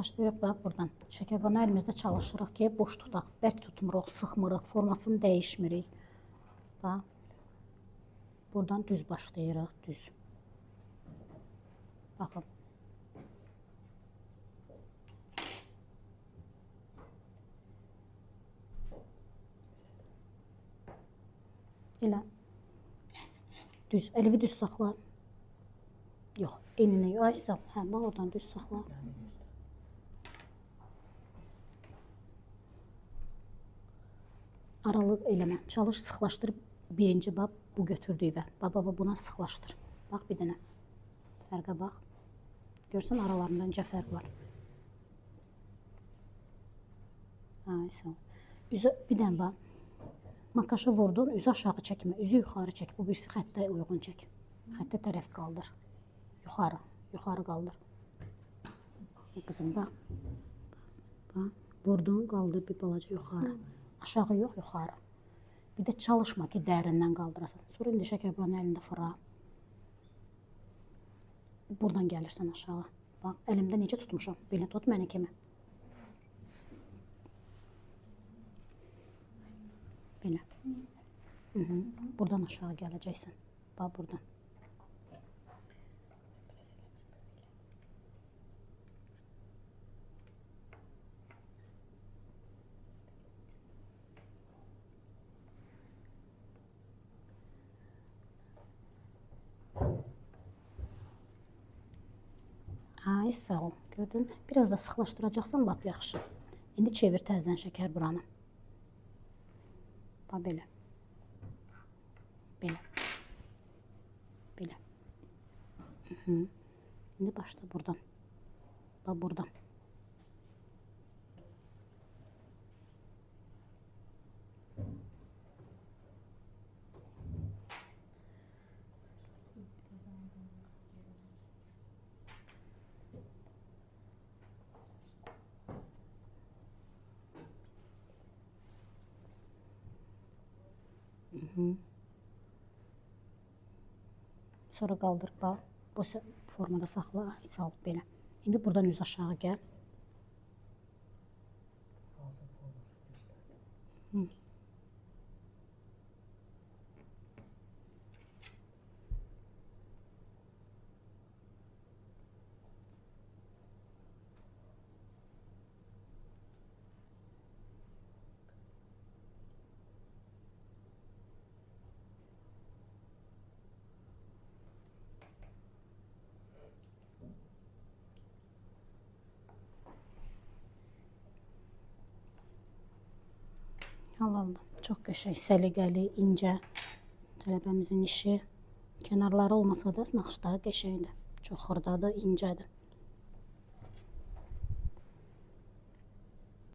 Başlayırıq bax buradan. Şəkərbanı əlimizdə çalışırıq ki, boş tutaq, bərk tutmuruq, sıxmırıq, formasını dəyişmirik. Bax, buradan düz başlayırıq, düz. Baxın. Elə. Düz, əlini düz saxla. Yox, enini aysa, hə, bax oradan düz saxla. Aralıq eləmə. Çalış, sıxlaşdır. Birinci bax, bu götürdüyü və buna sıxlaşdır. Bax, bir dənə. Fərqə bax. Görsən, aralarında necə fərq var. Aysa. Üzə, bir dənə bax. Makaşı vurdun, üzü aşağı çəkmə, üzü yuxarı çək. Bu birisi xəttə uyğun çək. Xəttə tərəf qaldır. Yuxarı, yuxarı qaldır. Qızım, bax. Bax, vurdun, qaldır bir balaca yuxarı. Aşağı yox, yuxarı. Bir də çalışma ki, dərindən qaldırasan. Sonra indi şəkərbanı əlində fıra. Buradan gəlirsən aşağı. Bax, əlimdə necə tutmuşam? Belə tut məni kimi. Belə. Buradan aşağı gələcəksən. Bax, buradan. Ay, sağ ol. Gördün? Biraz da sıxlaşdıracaqsan, lap yaxşı. İndi çevir təzdən şəkər buranı. Bax, belə. Belə. Belə. İndi başla buradan. Bax, buradan. Sonra qaldır, bax. Bu formada saxla, sağ ol, belə. İndi buradan üz aşağı gəl. Al. Çox qəşəng, səliqəli, incə tələbəmizin işi. Kənarları olmasa da naxışları qəşəngdir. Çox xırdadır, incədir.